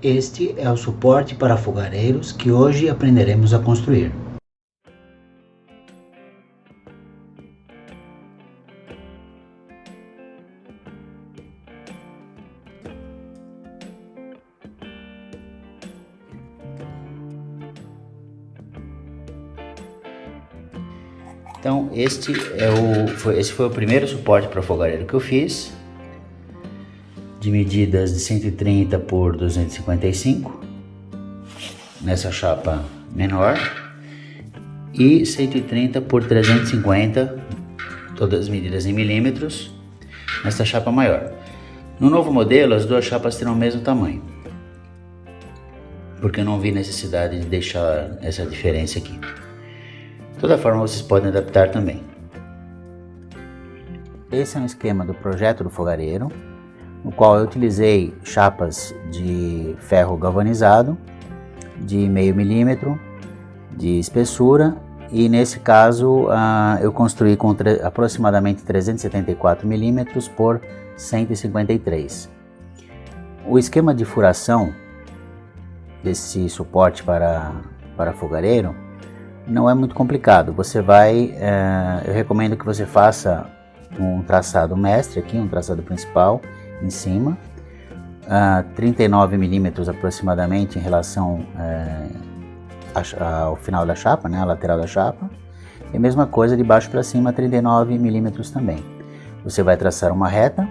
Este é o suporte para fogareiros que hoje aprenderemos a construir. Então, esse foi o primeiro suporte para fogareiro que eu fiz, de medidas de 130 por 255, nessa chapa menor, e 130 por 350, todas as medidas em milímetros, nessa chapa maior. No novo modelo, as duas chapas terão o mesmo tamanho, porque eu não vi necessidade de deixar essa diferença aqui. De toda forma, vocês podem adaptar também. Esse é um esquema do projeto do fogareiro, no qual eu utilizei chapas de ferro galvanizado de 0,5 milímetro de espessura, e nesse caso eu construí com aproximadamente 374 milímetros por 153. O esquema de furação desse suporte para fogareiro não é muito complicado. Eu recomendo que você faça um traçado mestre aqui, um traçado principal em cima, 39 milímetros aproximadamente em relação ao final da chapa, né, a lateral da chapa, e a mesma coisa de baixo para cima, 39 milímetros também. Você vai traçar uma reta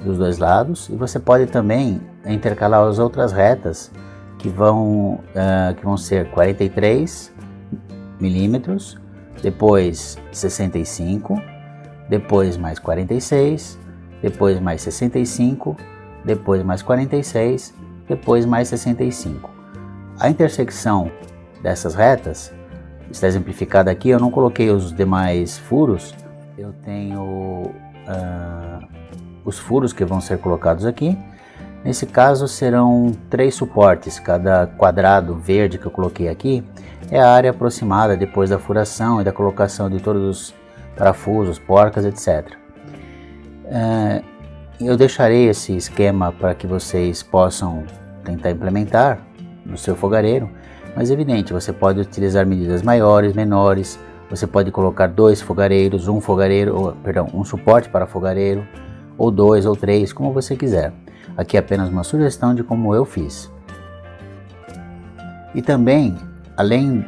dos dois lados, e você pode também intercalar as outras retas que vão ser 43 milímetros, depois 65, depois mais 46, depois mais 65, depois mais 46, depois mais 65. A intersecção dessas retas está exemplificada aqui. Eu não coloquei os demais furos, eu tenho os furos que vão ser colocados aqui. Nesse caso serão 3 suportes. Cada quadrado verde que eu coloquei aqui é a área aproximada depois da furação e da colocação de todos os parafusos, porcas, etc. Eu deixarei esse esquema para que vocês possam tentar implementar no seu fogareiro, mas é evidente, você pode utilizar medidas maiores, menores. Você pode colocar 2 fogareiros, um suporte para fogareiro, ou 2 ou 3, como você quiser. Aqui é apenas uma sugestão de como eu fiz. E também, além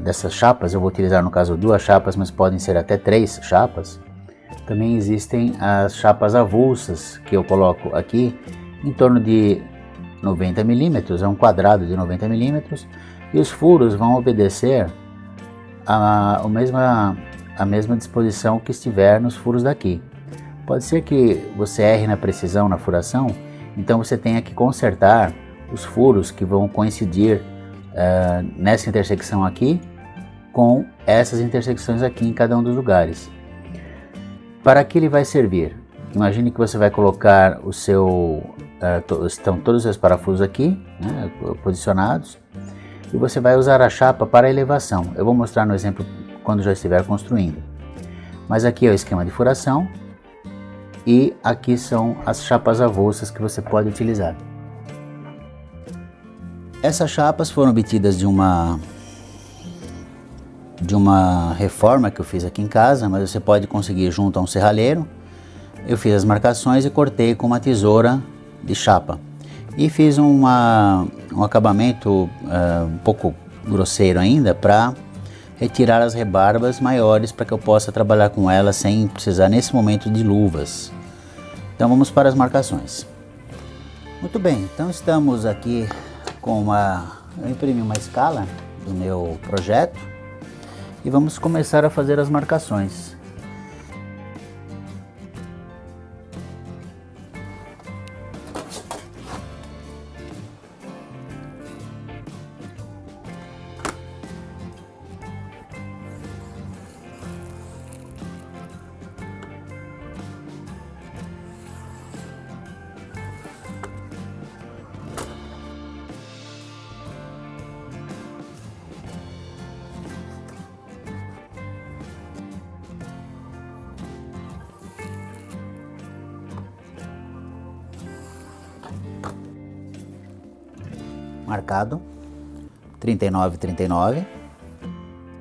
dessas chapas, eu vou utilizar no caso 2 chapas, mas podem ser até 3 chapas. Também existem as chapas avulsas, que eu coloco aqui em torno de 90 milímetros, é um quadrado de 90 milímetros, e os furos vão obedecer a mesma disposição que estiver nos furos daqui. Pode ser que você erre na precisão na furação, então você tenha que consertar os furos que vão coincidir nessa intersecção aqui com essas intersecções aqui em cada um dos lugares. Para que ele vai servir? Imagine que você vai colocar estão todos os seus parafusos aqui, né, posicionados, e você vai usar a chapa para elevação. Eu vou mostrar no exemplo quando já estiver construindo. Mas aqui é o esquema de furação, e aqui são as chapas avulsas que você pode utilizar. Essas chapas foram obtidas de uma reforma que eu fiz aqui em casa, mas você pode conseguir junto a um serralheiro. Eu fiz as marcações e cortei com uma tesoura de chapa. E fiz um acabamento um pouco grosseiro ainda, para retirar as rebarbas maiores, para que eu possa trabalhar com elas sem precisar nesse momento de luvas. Então vamos para as marcações. Muito bem, então estamos aqui com eu imprimi uma escala do meu projeto e vamos começar a fazer as marcações. marcado 39,39,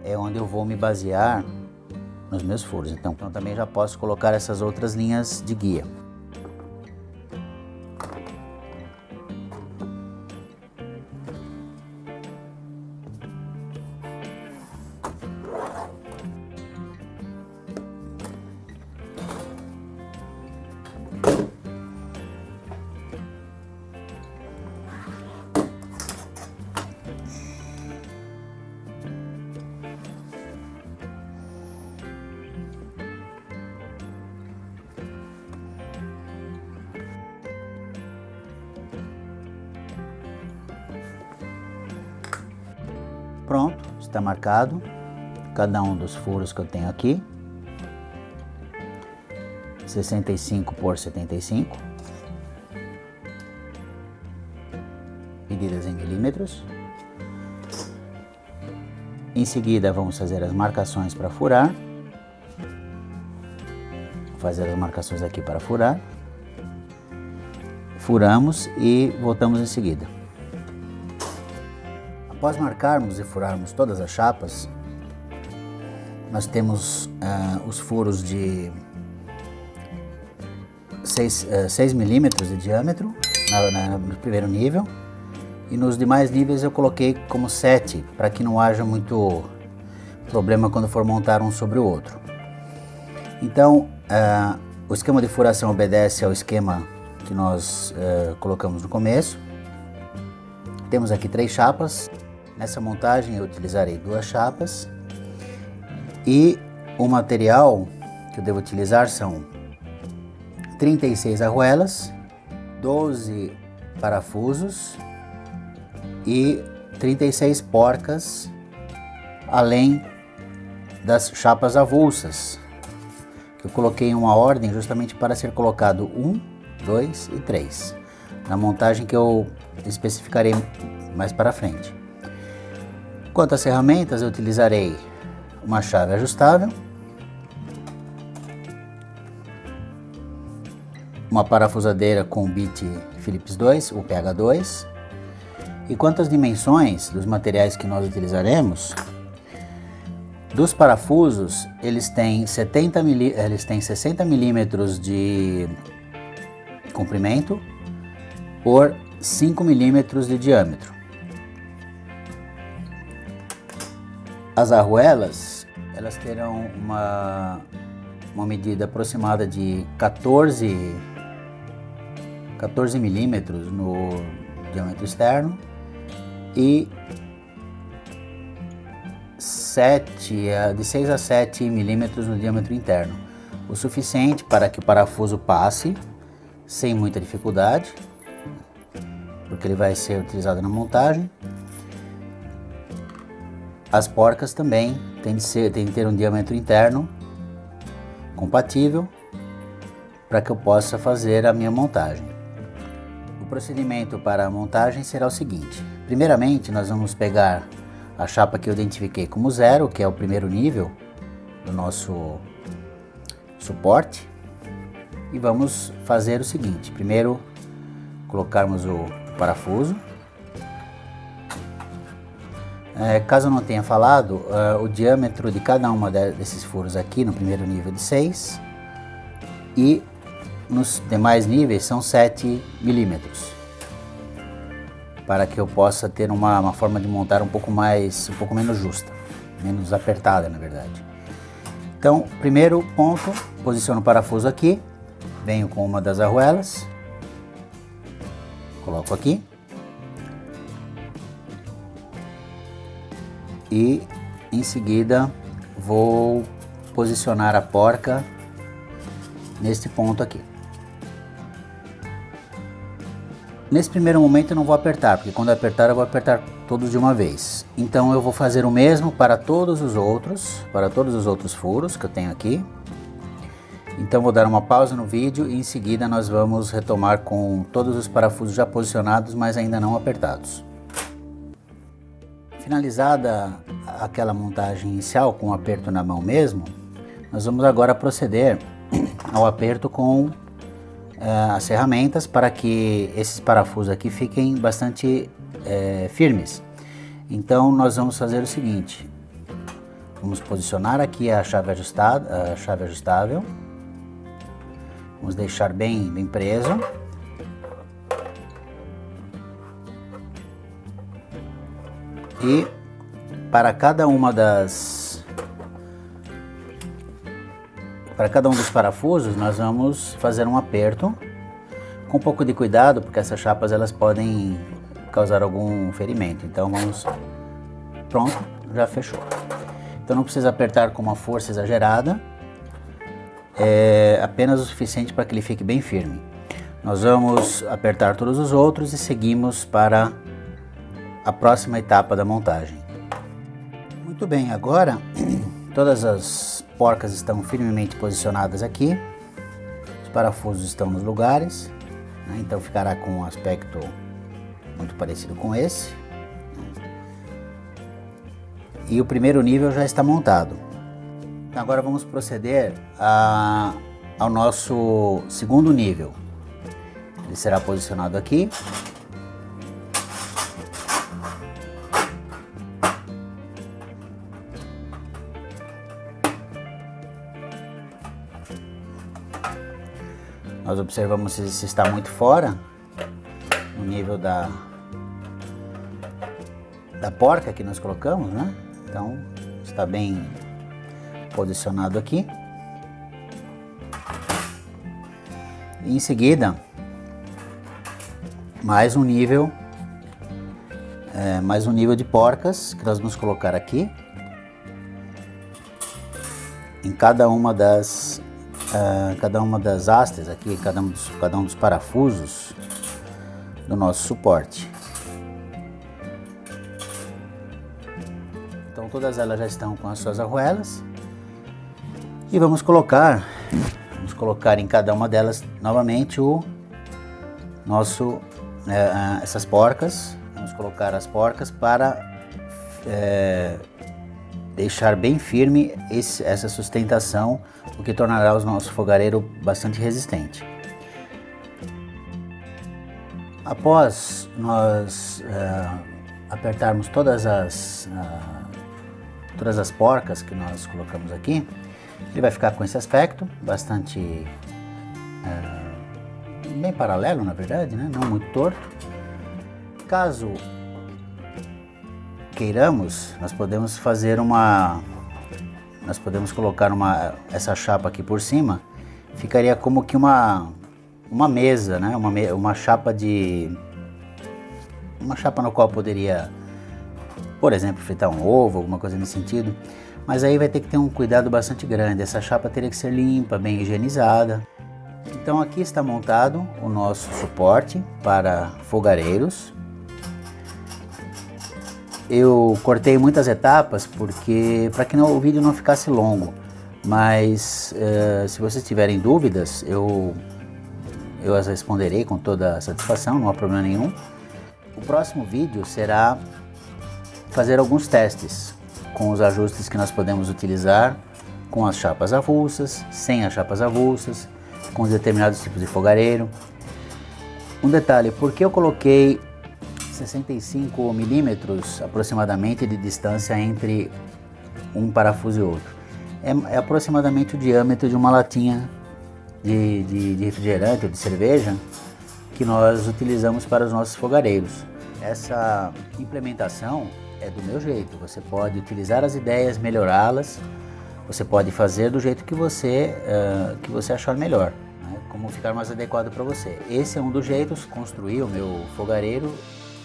é onde eu vou me basear nos meus furos. Então também já posso colocar essas outras linhas de guia. Pronto, está marcado cada um dos furos que eu tenho aqui, 65 por 75, medidas em milímetros. Em seguida vamos fazer as marcações para furar, vou fazer as marcações aqui para furar, furamos e voltamos em seguida. Após marcarmos e furarmos todas as chapas, nós temos os furos de 6 milímetros de diâmetro no primeiro nível, e nos demais níveis eu coloquei como 7, para que não haja muito problema quando for montar um sobre o outro. Então, o esquema de furação obedece ao esquema que nós colocamos no começo. Temos aqui 3 chapas. Nessa montagem eu utilizarei 2 chapas, e o material que eu devo utilizar são 36 arruelas, 12 parafusos e 36 porcas, além das chapas avulsas, que eu coloquei em uma ordem justamente para ser colocado 1, 2 e 3, na montagem que eu especificarei mais para frente. Quanto às ferramentas, eu utilizarei uma chave ajustável, uma parafusadeira com bit Phillips 2, o PH2. E quanto às dimensões dos materiais que nós utilizaremos, dos parafusos, eles têm 60 milímetros de comprimento por 5 milímetros de diâmetro. As arruelas, elas terão uma medida aproximada de 14 milímetros no diâmetro externo e de 6 a 7 milímetros no diâmetro interno, o suficiente para que o parafuso passe sem muita dificuldade, porque ele vai ser utilizado na montagem. As porcas também tem de ter um diâmetro interno compatível para que eu possa fazer a minha montagem. O procedimento para a montagem será o seguinte: primeiramente nós vamos pegar a chapa que eu identifiquei como 0, que é o primeiro nível do nosso suporte, e vamos fazer o seguinte: primeiro colocarmos o parafuso. Caso eu não tenha falado, o diâmetro de cada uma desses furos aqui no primeiro nível de 6 e nos demais níveis são 7 milímetros, para que eu possa ter uma forma de montar um pouco menos justa, menos apertada, na verdade. Então, primeiro ponto, posiciono o parafuso aqui, venho com uma das arruelas, coloco aqui. E em seguida vou posicionar a porca neste ponto aqui. Nesse primeiro momento eu não vou apertar, porque quando eu apertar eu vou apertar todos de uma vez. Então eu vou fazer o mesmo para todos os outros furos que eu tenho aqui. Então vou dar uma pausa no vídeo e em seguida nós vamos retomar com todos os parafusos já posicionados, mas ainda não apertados. Finalizada aquela montagem inicial com o aperto na mão mesmo, nós vamos agora proceder ao aperto com as ferramentas para que esses parafusos aqui fiquem bastante firmes. Então nós vamos fazer o seguinte: vamos posicionar aqui a chave ajustável, vamos deixar bem preso. E para cada um dos parafusos nós vamos fazer um aperto com um pouco de cuidado, porque essas chapas elas podem causar algum ferimento. Então pronto, já fechou. Então não precisa apertar com uma força exagerada, é apenas o suficiente para que ele fique bem firme. Nós vamos apertar todos os outros e seguimos para a próxima etapa da montagem. Muito bem, agora todas as porcas estão firmemente posicionadas aqui, os parafusos estão nos lugares, né? Então ficará com um aspecto muito parecido com esse. E o primeiro nível já está montado. Então agora vamos proceder ao nosso segundo nível. Ele será posicionado aqui. Nós observamos se está muito fora, no nível da porca que nós colocamos, né? Então está bem posicionado aqui. E em seguida, mais um nível de porcas que nós vamos colocar aqui em cada uma das hastes aqui, cada um dos parafusos do nosso suporte. Então todas elas já estão com as suas arruelas e vamos colocar em cada uma delas novamente essas porcas. Vamos colocar as porcas para deixar bem firme essa sustentação, o que tornará o nosso fogareiro bastante resistente. Após nós apertarmos todas as porcas que nós colocamos aqui, ele vai ficar com esse aspecto bastante bem paralelo, na verdade, né? Não muito torto. Caso queiramos, nós podemos colocar essa chapa aqui por cima, ficaria como que uma mesa, né? Uma chapa no qual poderia, por exemplo, fritar um ovo, alguma coisa nesse sentido. Mas aí vai ter que ter um cuidado bastante grande. Essa chapa teria que ser limpa, bem higienizada. Então aqui está montado o nosso suporte para fogareiros. Eu cortei muitas etapas para que o vídeo não ficasse longo, mas se vocês tiverem dúvidas, eu as responderei com toda a satisfação, não há problema nenhum. O próximo vídeo será fazer alguns testes com os ajustes que nós podemos utilizar com as chapas avulsas, sem as chapas avulsas, com os determinados tipos de fogareiro. Um detalhe, porque eu coloquei 65 milímetros aproximadamente de distância entre um parafuso e outro. É aproximadamente o diâmetro de uma latinha de refrigerante ou de cerveja que nós utilizamos para os nossos fogareiros. Essa implementação é do meu jeito. Você pode utilizar as ideias, melhorá-las, você pode fazer do jeito que você achar melhor, né? Como ficar mais adequado para você. Esse é um dos jeitos, construir o meu fogareiro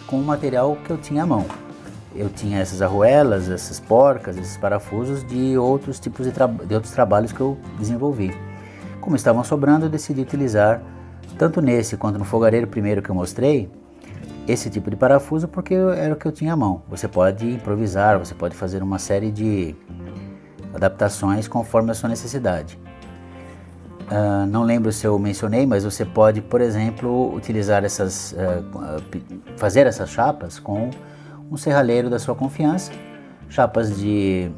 com o material que eu tinha à mão. Eu tinha essas arruelas, essas porcas, esses parafusos de outros tipos de outros trabalhos que eu desenvolvi. Como estavam sobrando, eu decidi utilizar, tanto nesse quanto no fogareiro primeiro que eu mostrei, esse tipo de parafuso porque era o que eu tinha à mão. Você pode improvisar, você pode fazer uma série de adaptações conforme a sua necessidade. Não lembro se eu mencionei, mas você pode, por exemplo, utilizar fazer essas chapas com um serralheiro da sua confiança, chapas de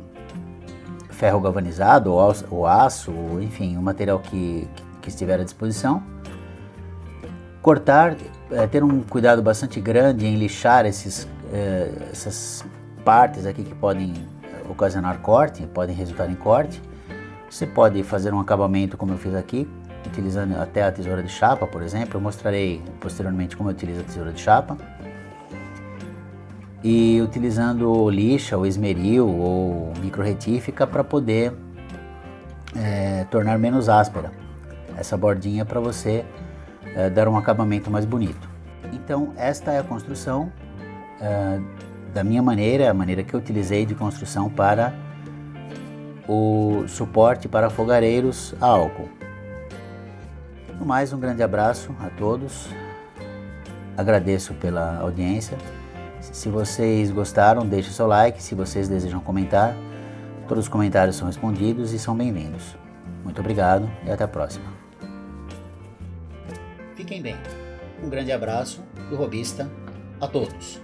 ferro galvanizado ou aço, enfim, o material que estiver à disposição. Cortar, ter um cuidado bastante grande em lixar essas partes aqui que podem ocasionar corte, podem resultar em corte. Você pode fazer um acabamento como eu fiz aqui, utilizando até a tesoura de chapa, por exemplo. Eu mostrarei posteriormente como eu utilizo a tesoura de chapa. E utilizando lixa, ou esmeril, ou micro-retífica para poder tornar menos áspera essa bordinha, para você dar um acabamento mais bonito. Então esta é a construção da minha maneira, a maneira que eu utilizei de construção para o suporte para fogareiros a álcool. No mais, um grande abraço a todos, agradeço pela audiência. Se vocês gostaram, deixe seu like. Se vocês desejam comentar, todos os comentários são respondidos e são bem-vindos. Muito obrigado e até a próxima. Fiquem bem. Um grande abraço do Robista a todos.